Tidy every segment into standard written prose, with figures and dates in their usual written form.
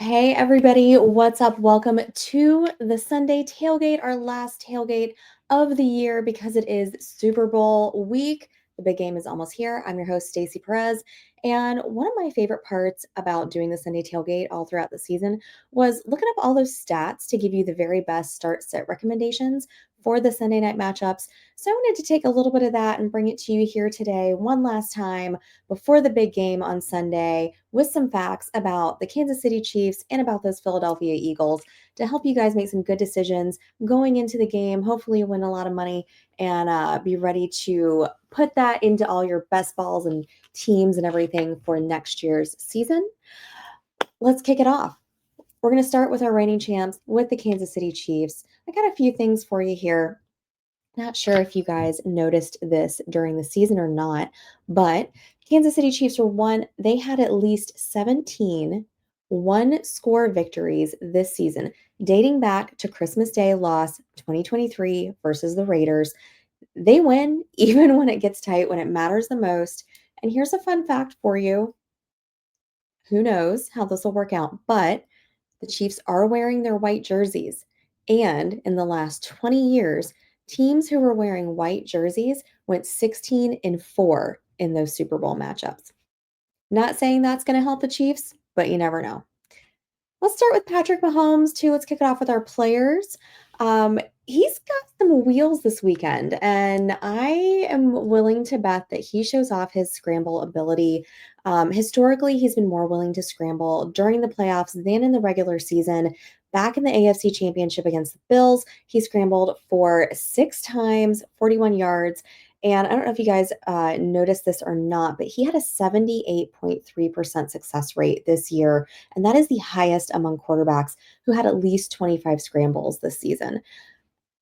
Hey everybody, what's up? Welcome to the Sunday tailgate, our last tailgate of the year because it is Super Bowl week. The big game is almost here. I'm your host, Stacy Perez. And one of my favorite parts about doing the Sunday tailgate all throughout the season was looking up all those stats to give you the very best start sit recommendations for the Sunday night matchups. So I wanted to take a little bit of that and bring it to you here today, one last time before the big game on Sunday with some facts about the Kansas City Chiefs and about those Philadelphia Eagles to help you guys make some good decisions going into the game. Hopefully, win a lot of money and be ready to put that into all your best balls and teams and everything for next year's season. Let's kick it off. We're going to start with our reigning champs with the Kansas City Chiefs. I got a few things for you here. Not sure if you guys noticed this during the season or not, but Kansas City Chiefs they had at least 17 one-score victories this season, dating back to Christmas Day loss 2023 versus the Raiders. They win even when it gets tight, when it matters the most. And here's a fun fact for you. Who knows how this will work out, but the Chiefs are wearing their white jerseys. And in the last 20 years, teams who were wearing white jerseys went 16-4 in those Super Bowl matchups. Not saying that's going to help the Chiefs, but you never know. Let's start with Patrick Mahomes, too. Let's kick it off with our players. He's got some wheels this weekend, and I am willing to bet that he shows off his scramble ability. Historically, he's been more willing to scramble during the playoffs than in the regular season. Back in the AFC Championship against the Bills, he scrambled for 6 times, 41 yards. And I don't know if you guys noticed this or not, but he had a 78.3% success rate this year. And that is the highest among quarterbacks who had at least 25 scrambles this season.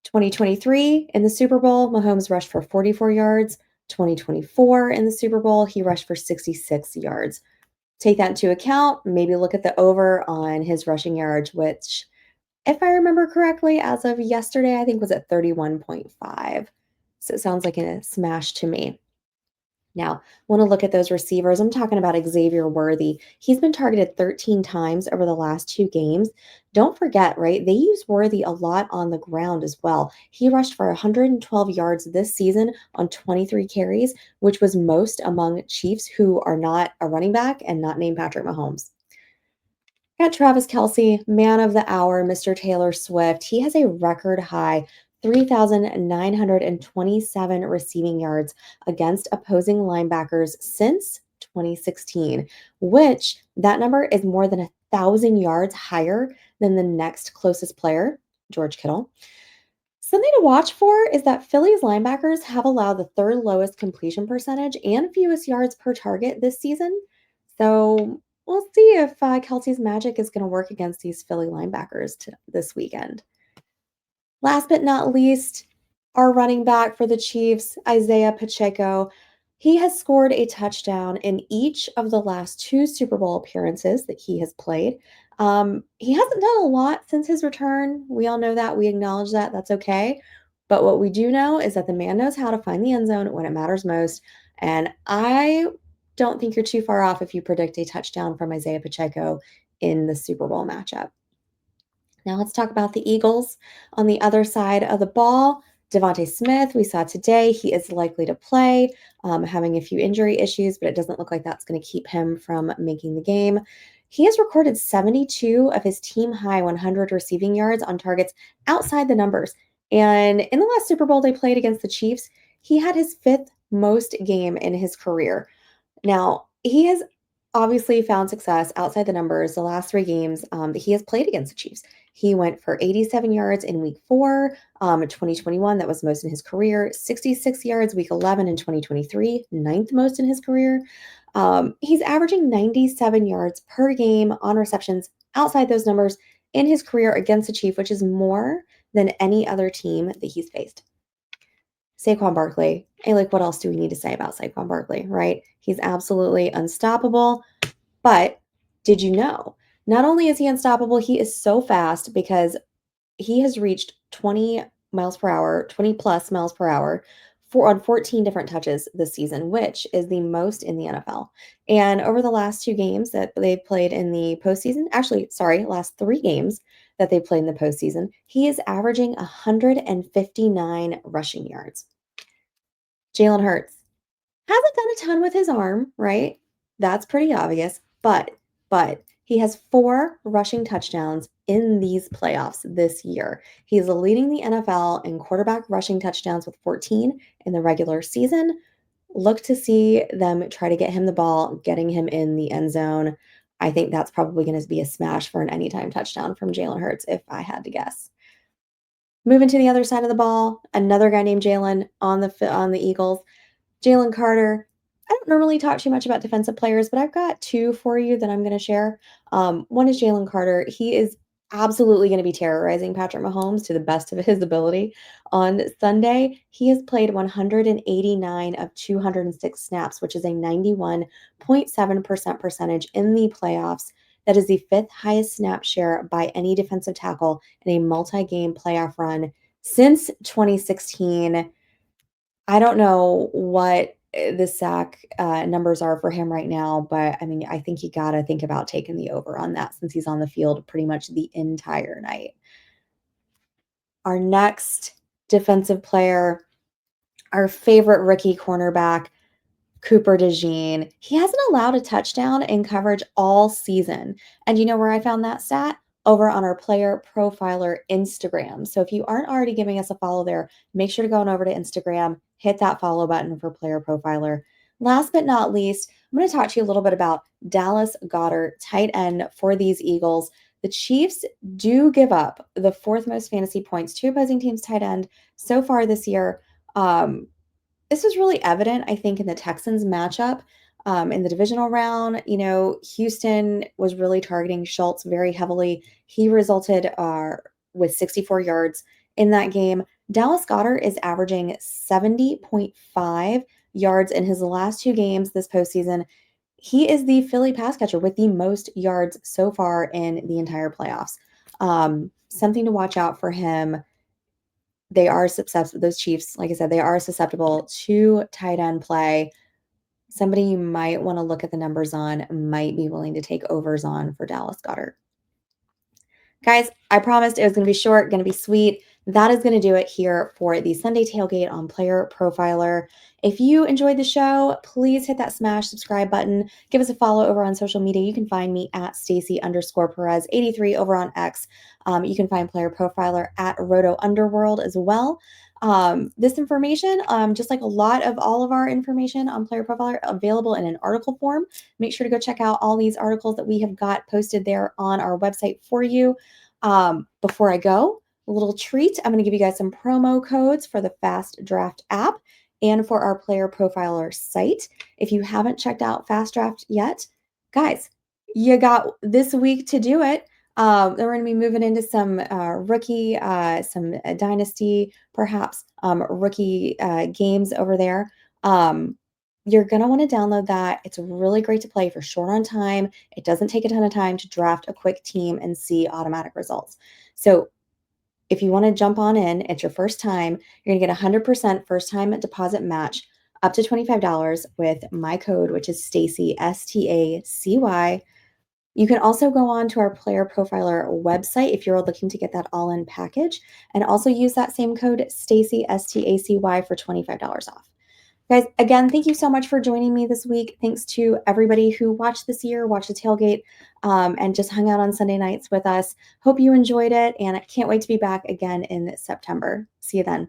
2023 in the Super Bowl, Mahomes rushed for 44 yards. 2024 in the Super Bowl, he rushed for 66 yards. Take that into account, maybe look at the over on his rushing yards, which, if I remember correctly, as of yesterday, I think was at 31.5. So it sounds like a smash to me. Now, want to look at those receivers. I'm talking about Xavier Worthy. He's been targeted 13 times over the last 2 games. Don't forget, right? They use Worthy a lot on the ground as well. He rushed for 112 yards this season on 23 carries, which was most among Chiefs who are not a running back and not named Patrick Mahomes. Got Travis Kelce, man of the hour, Mr. Taylor Swift. He has a record high 3,927 receiving yards against opposing linebackers since 2016, which that number is more than 1,000 yards higher than the next closest player, George Kittle. Something to watch for is that Philly's linebackers have allowed the 3rd lowest completion percentage and fewest yards per target this season. So we'll see if Kelsey's magic is going to work against these Philly linebackers this weekend. Last but not least, our running back for the Chiefs, Isaiah Pacheco. He has scored a touchdown in each of the last 2 Super Bowl appearances that he has played. He hasn't done a lot since his return. We all know that. We acknowledge that. That's okay. But what we do know is that the man knows how to find the end zone when it matters most. And I don't think you're too far off if you predict a touchdown from Isaiah Pacheco in the Super Bowl matchup. Now let's talk about the Eagles. On the other side of the ball, Devontae Smith, we saw today, he is likely to play, having a few injury issues, but it doesn't look like that's going to keep him from making the game. He has recorded 72 of his team-high 100 receiving yards on targets outside the numbers. And in the last Super Bowl they played against the Chiefs, he had his 5th most game in his career. Now, he has obviously found success outside the numbers the last 3 games that he has played against the Chiefs. He went for 87 yards in week 4, 2021, that was most in his career, 66 yards week 11 in 2023, 9th most in his career. He's averaging 97 yards per game on receptions outside those numbers in his career against the Chiefs, which is more than any other team that he's faced. Saquon Barkley. What else do we need to say about Saquon Barkley, right? He's absolutely unstoppable. But did you know, not only is he unstoppable, he is so fast because he has reached 20 miles per hour, 20 plus miles per hour on 14 different touches this season, which is the most in the NFL. And over the last 2 games that they played in the postseason, actually, sorry, last 3 games that they played in the postseason, he is averaging 159 rushing yards. Jalen Hurts hasn't done a ton with his arm, right? That's pretty obvious, but he has 4 rushing touchdowns in these playoffs this year. He's leading the NFL in quarterback rushing touchdowns with 14 in the regular season. Look to see them try to get him the ball, getting him in the end zone. I think that's probably going to be a smash for an anytime touchdown from Jalen Hurts, if I had to guess. Moving to the other side of the ball, another guy named Jalen on the Eagles. Jalen Carter. I don't normally talk too much about defensive players, but I've got 2 for you that I'm gonna share. One is Jalen Carter. He is absolutely gonna be terrorizing Patrick Mahomes to the best of his ability. On Sunday, he has played 189 of 206 snaps, which is a 91.7% percentage in the playoffs. That is the 5th highest snap share by any defensive tackle in a multi-game playoff run since 2016. I don't know what the sack numbers are for him right now, but I mean, I think you got to think about taking the over on that since he's on the field pretty much the entire night. Our next defensive player, our favorite rookie cornerback, Cooper DeJean. He hasn't allowed a touchdown in coverage all season. And you know where I found that stat? Over on our Player Profiler Instagram. So if you aren't already giving us a follow there, make sure to go on over to Instagram, hit that follow button for Player Profiler. Last but not least, I'm going to talk to you a little bit about Dallas Goedert, tight end for these Eagles. The Chiefs do give up the 4th most fantasy points to opposing teams' tight end so far this year. This was really evident, I think, in the Texans matchup in the divisional round. You know, Houston was really targeting Schultz very heavily. He resulted with 64 yards in that game. Dallas Goedert is averaging 70.5 yards in his last 2 games this postseason. He is the Philly pass catcher with the most yards so far in the entire playoffs. Something to watch out for him. They are susceptible, those Chiefs, like I said, they are susceptible to tight end play. Somebody you might want to look at the numbers on, might be willing to take overs on for Dallas Goedert. Guys, I promised it was going to be short, going to be sweet. That is going to do it here for the Sunday tailgate on Player Profiler. If you enjoyed the show, please hit that smash subscribe button. Give us a follow over on social media. You can find me at Stacy_Perez83 over on X. You can find Player Profiler at Roto Underworld as well. This information, just like a lot of all of our information on Player Profiler, available in an article form. Make sure to go check out all these articles that we have got posted there on our website for you. Before I go, a little treat. I'm going to give you guys some promo codes for the Fast Draft app and for our Player Profiler site. If you haven't checked out Fast Draft yet, guys, you got this week to do it. Then we're going to be moving into some rookie, some Dynasty, perhaps rookie games over there. You're going to want to download that. It's really great to play for short on time. It doesn't take a ton of time to draft a quick team and see automatic results. So if you want to jump on in, it's your first time, you're going to get 100% first time deposit match up to $25 with my code, which is Stacy, STACY. You can also go on to our Player Profiler website if you're looking to get that all-in package, and also use that same code Stacy, STACY, for $25 off. Guys, again, thank you so much for joining me this week. Thanks to everybody who watched this year, watched the tailgate, and just hung out on Sunday nights with us. Hope you enjoyed it, and I can't wait to be back again in September. See you then.